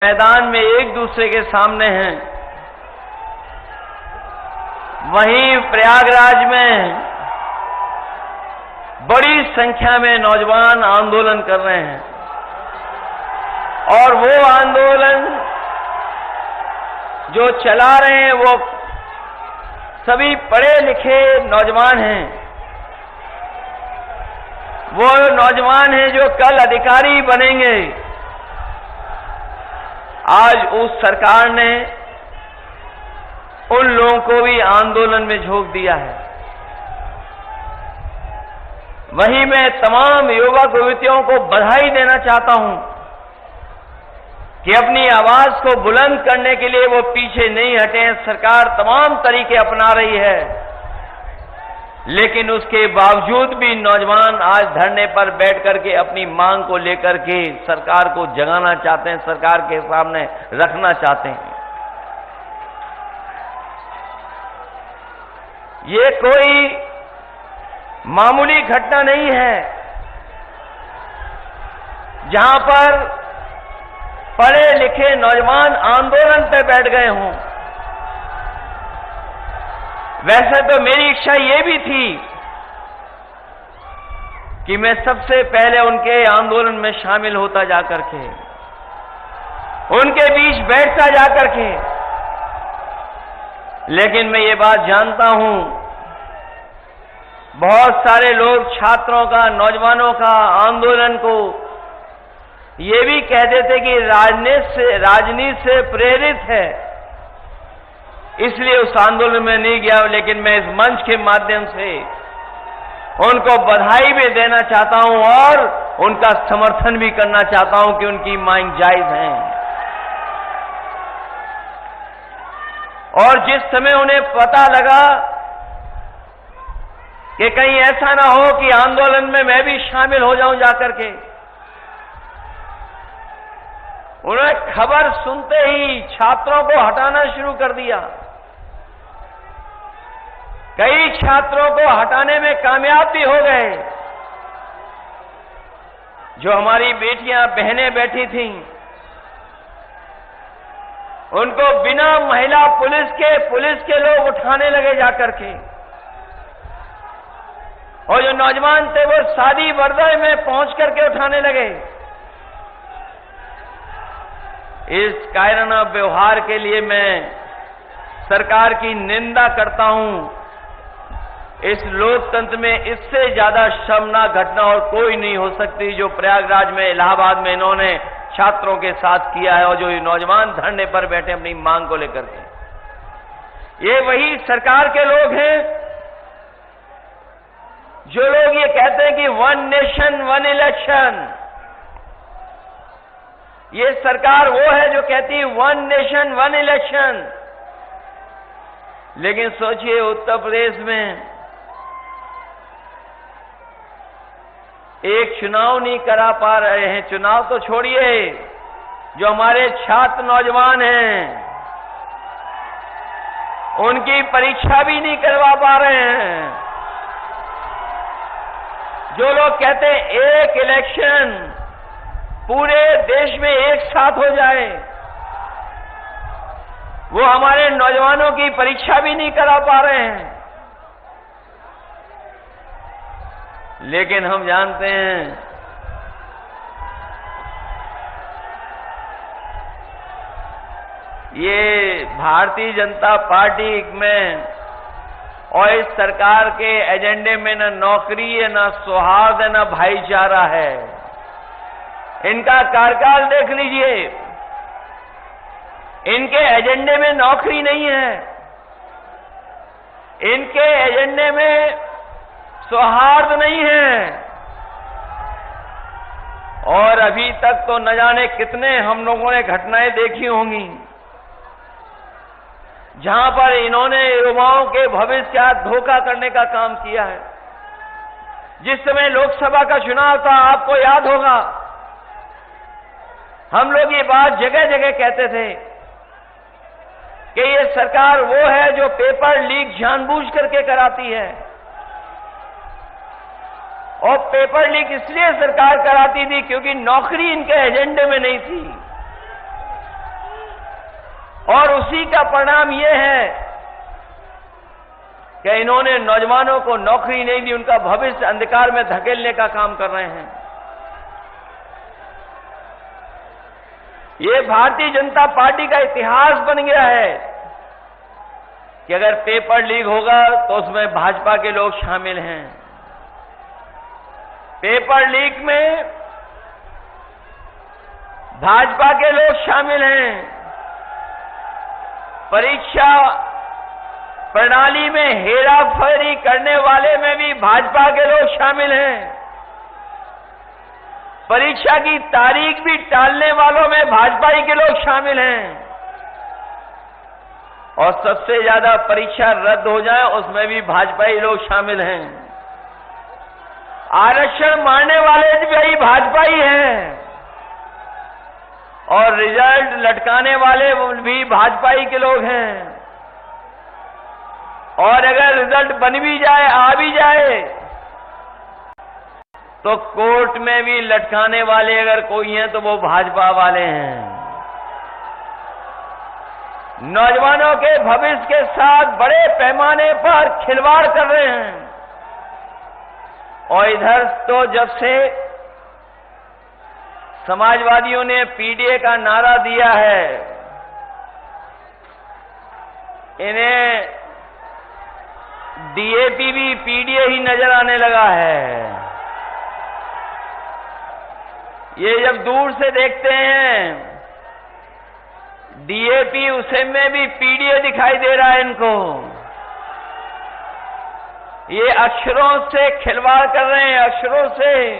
मैदान में एक दूसरे के सामने हैं, वहीं प्रयागराज में बड़ी संख्या में नौजवान आंदोलन कर रहे हैं और वो आंदोलन जो चला रहे हैं वो सभी पढ़े लिखे नौजवान हैं। वो नौजवान हैं जो कल अधिकारी बनेंगे। आज उस सरकार ने उन लोगों को भी आंदोलन में झोंक दिया है। वहीं मैं तमाम युवक युवतियों को बधाई देना चाहता हूं कि अपनी आवाज को बुलंद करने के लिए वो पीछे नहीं हटे हैं। सरकार तमाम तरीके अपना रही है, लेकिन उसके बावजूद भी नौजवान आज धरने पर बैठ करके अपनी मांग को लेकर के सरकार को जगाना चाहते हैं, सरकार के सामने रखना चाहते हैं। ये कोई मामूली घटना नहीं है जहां पर पढ़े लिखे नौजवान आंदोलन पे बैठ गए हों। वैसे तो मेरी इच्छा ये भी थी कि मैं सबसे पहले उनके आंदोलन में शामिल होता जाकर के, उनके बीच बैठता जाकर के, लेकिन मैं ये बात जानता हूं बहुत सारे लोग छात्रों का, नौजवानों का आंदोलन को ये भी कह देते कि राजनीति से प्रेरित है, इसलिए उस आंदोलन में नहीं गया। लेकिन मैं इस मंच के माध्यम से उनको बधाई भी देना चाहता हूं और उनका समर्थन भी करना चाहता हूं कि उनकी मांग जायज है। और जिस समय उन्हें पता लगा कि कहीं ऐसा ना हो कि आंदोलन में मैं भी शामिल हो जाऊं जाकर के, उन्होंने खबर सुनते ही छात्रों को हटाना शुरू कर दिया। कई छात्रों को हटाने में कामयाब भी हो गए। जो हमारी बेटियां बहनें बैठी थीं, उनको बिना महिला पुलिस के लोग उठाने लगे जाकर के, और जो नौजवान थे वो शादी वर्दी में पहुंच करके उठाने लगे। इस कायराना व्यवहार के लिए मैं सरकार की निंदा करता हूं। इस लोकतंत्र में इससे ज्यादा शर्मनाक घटना और कोई नहीं हो सकती जो प्रयागराज में, इलाहाबाद में इन्होंने छात्रों के साथ किया है, और जो ये नौजवान धरने पर बैठे अपनी मांग को लेकर के। ये वही सरकार के लोग हैं जो लोग ये कहते हैं कि 1 नेशन 1 इलेक्शन। ये सरकार वो है जो कहती है 1 नेशन 1 इलेक्शन। लेकिन सोचिए उत्तर प्रदेश में एक चुनाव नहीं करा पा रहे हैं। चुनाव तो छोड़िए, जो हमारे छात्र नौजवान हैं उनकी परीक्षा भी नहीं करवा पा रहे हैं। जो लोग कहते हैं एक इलेक्शन पूरे देश में एक साथ हो जाए, वो हमारे नौजवानों की परीक्षा भी नहीं करा पा रहे हैं। लेकिन हम जानते हैं ये भारतीय जनता पार्टी में और इस सरकार के एजेंडे में न नौकरी है, न सौहार्द है, न भाईचारा है। इनका कार्यकाल देख लीजिए, इनके एजेंडे में नौकरी नहीं है, इनके एजेंडे में सौहार्द नहीं है। और अभी तक तो न जाने कितने हम लोगों ने घटनाएं देखी होंगी जहां पर इन्होंने युवाओं के भविष्य का धोखा करने का काम किया है। जिस समय लोकसभा का चुनाव था, आपको याद होगा, हम लोग ये बात जगह जगह कहते थे कि ये सरकार वो है जो पेपर लीक जानबूझ करके कराती है। और पेपर लीक इसलिए सरकार कराती थी क्योंकि नौकरी इनके एजेंडे में नहीं थी। और उसी का परिणाम ये है कि इन्होंने नौजवानों को नौकरी नहीं दी, उनका भविष्य अंधकार में धकेलने का काम कर रहे हैं। ये भारतीय जनता पार्टी का इतिहास बन गया है कि अगर पेपर लीक होगा तो उसमें भाजपा के लोग शामिल हैं। पेपर लीक में भाजपा के लोग शामिल हैं। परीक्षा प्रणाली में हेराफेरी करने वाले में भी भाजपा के लोग शामिल हैं। परीक्षा की तारीख भी टालने वालों में भाजपा ही के लोग शामिल हैं। और सबसे ज्यादा परीक्षा रद्द हो जाए उसमें भी भाजपा ही लोग शामिल हैं। आरक्षण मारने वाले भी भाजपा ही हैं और रिजल्ट लटकाने वाले भी भाजपा ही के लोग हैं। और अगर रिजल्ट बन भी जाए, आ भी जाए, तो कोर्ट में भी लटकाने वाले अगर कोई हैं तो वो भाजपा वाले हैं। नौजवानों के भविष्य के साथ बड़े पैमाने पर खिलवाड़ कर रहे हैं। और इधर तो जब से समाजवादियों ने पीडीए का नारा दिया है, इन्हें डीएपी भी पीडीए ही नजर आने लगा है। ये जब दूर से देखते हैं डीएपी, उसे में भी पीडीए दिखाई दे रहा है इनको। ये अक्षरों से खिलवाड़ कर रहे हैं, अक्षरों से।